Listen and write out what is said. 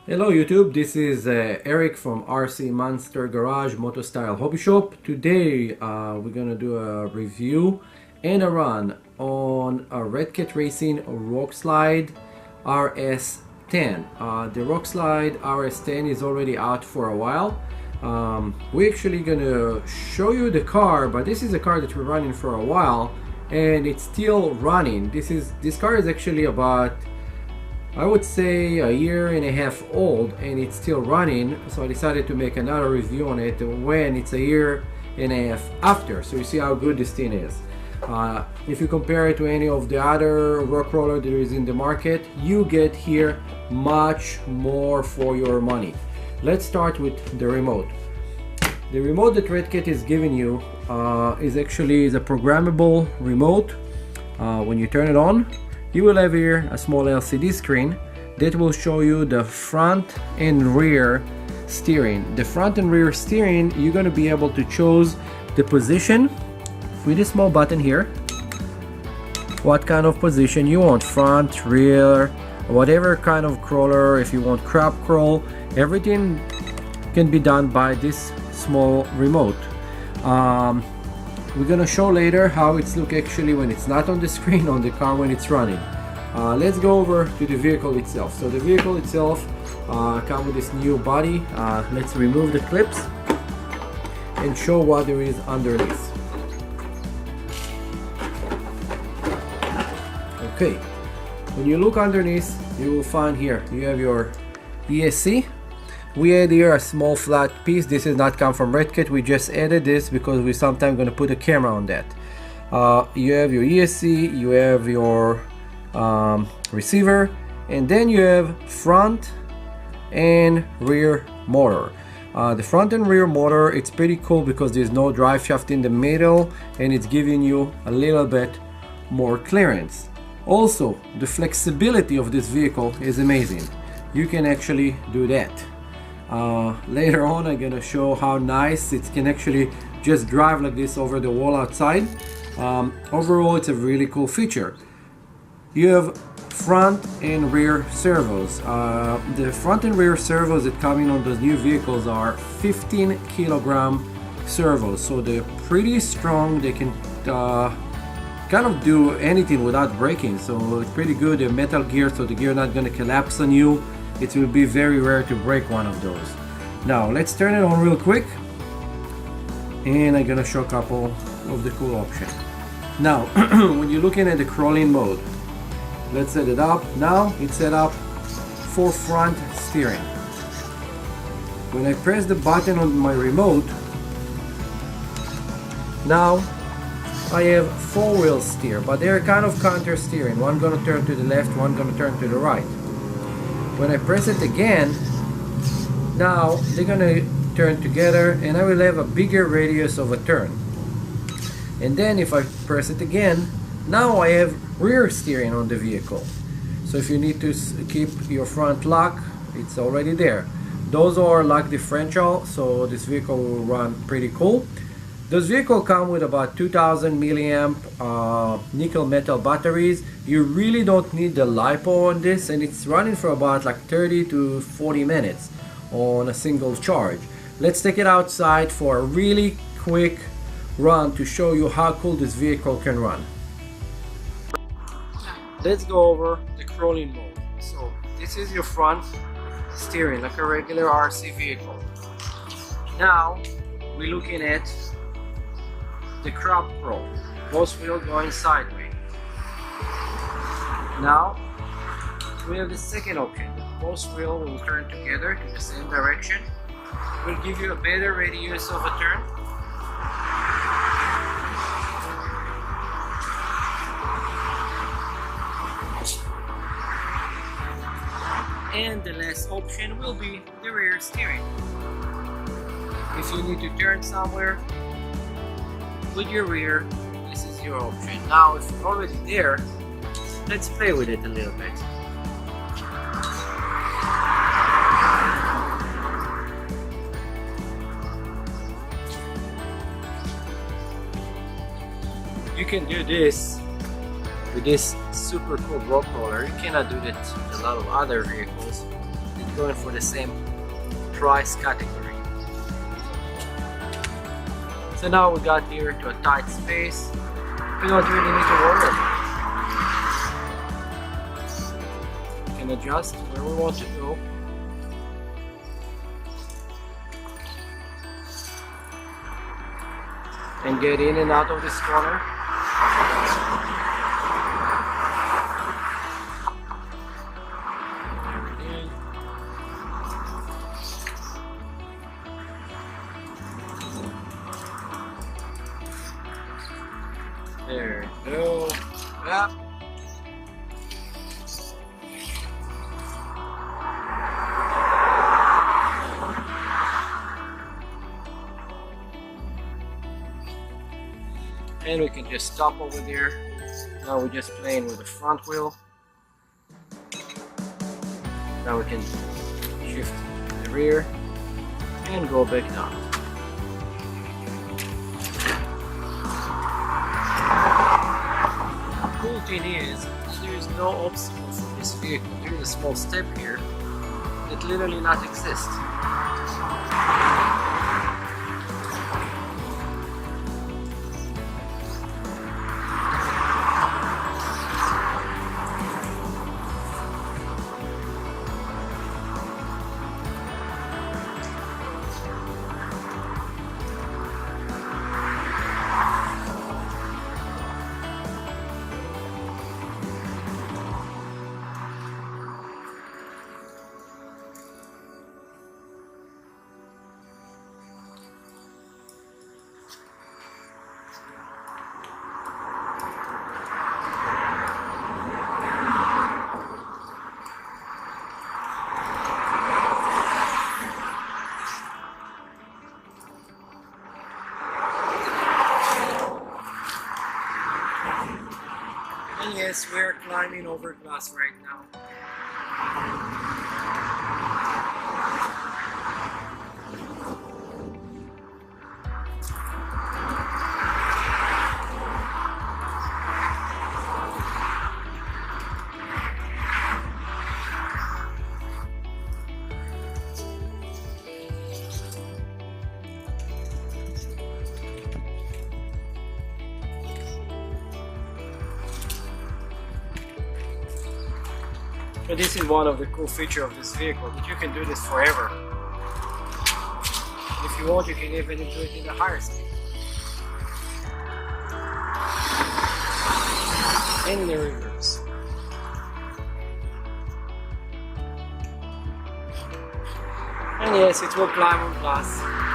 Hello YouTube, this is Eric from RC Monster Garage Moto Style Hobby Shop. Today we're gonna do a review and a run on a Red Cat Racing RockslideRS10. The RockslideRS10 is already out for a while. We're actually gonna show you the car, but this is a car that we're running for a while and it's still running. This car is actually about, I would say, a year and a half old and it's still running, so I decided to make another review on it when it's a year and a half after, so you see how good this thing is. If you compare it to any of the other rock roller there is in the market, you get here much more for your money. Let's start with the remote. The remote that Red Cat is giving you is a programmable remote. When you turn it on, you will have here a small LCD screen that will show you the front and rear steering. The front and rear steering, you're going to be able to choose the position with a small button here. What kind of position you want, front, rear, whatever kind of crawler. If you want crab crawl, everything can be done by this small remote. We're gonna show later how it's look actually when it's not on the screen on the car when it's running. Let's go over to the vehicle itself. So the vehicle itself comes with this new body. Let's remove the clips and show what there is underneath. Okay, when you look underneath, you will find here you have your ESC. We add here a small flat piece. This does not come from Red Cat. We just added this because we're sometimes going to put a camera on that. You have your ESC, you have your receiver, and then you have front and rear motor. The front and rear motor, it's pretty cool because there's no drive shaft in the middle and it's giving you a little bit more clearance. Also, the flexibility of this vehicle is amazing. You can actually do that. Later on I'm gonna show how nice it can actually just drive like this over the wall outside. Overall it's a really cool feature. You have front and rear servos. The front and rear servos that come in on those new vehicles are 15 kilogram servos, so they're pretty strong. They can kind of do anything without braking, so it's pretty good. They're metal gear, so the gear not gonna collapse on you. It will be very rare to break one of those. Now let's turn it on real quick and I'm gonna show a couple of the cool options. Now when you're looking at the crawling mode, let's set it up. Now it's set up for front steering. When I press the button on my remote, now I have four-wheel steer, but they're kind of counter steering. One gonna turn to the left, one gonna turn to the right. When I press it again, now they're gonna turn together and I will have a bigger radius of a turn. And then if I press it again, now I have rear steering on the vehicle. So if you need to keep your front lock, it's already there. Those are lock differential, so this vehicle will run pretty cool. This vehicle comes with about 2000 milliamp nickel metal batteries. You really don't need the LiPo on this, and it's running for about like 30 to 40 minutes on a single charge. Let's take it outside for a really quick run to show you how cool this vehicle can run. Let's go over the crawling mode. So this is your front steering like a regular RC vehicle. Now we're looking at the crab crawl, both wheel going sideways. Now we have the second option. Both wheel will turn together to the same direction. Will give you a better radius of a turn. And the last option will be the rear steering. If you need to turn somewhere with your rear, this is your option. Now if you're already there, let's play with it a little bit. You can do this with this super cool rock roller. You cannot do that with a lot of other vehicles. going for the same price category. So now we got here to a tight space. We don't really need to worry about it. We can adjust where we want to go. And get in and out of this corner. There we go. Yep. And we can just stop over there. Now we're just playing with the front wheel. Now we can shift the rear and go back down. The cool thing is, there is no obstacle for this vehicle. There is a small step here that literally not exists. And yes, we're climbing over glass right now. But this is one of the cool features of this vehicle, that you can do this forever. If you want, you can even do it in a higher speed. And in the reverse. And yes, it will climb on glass.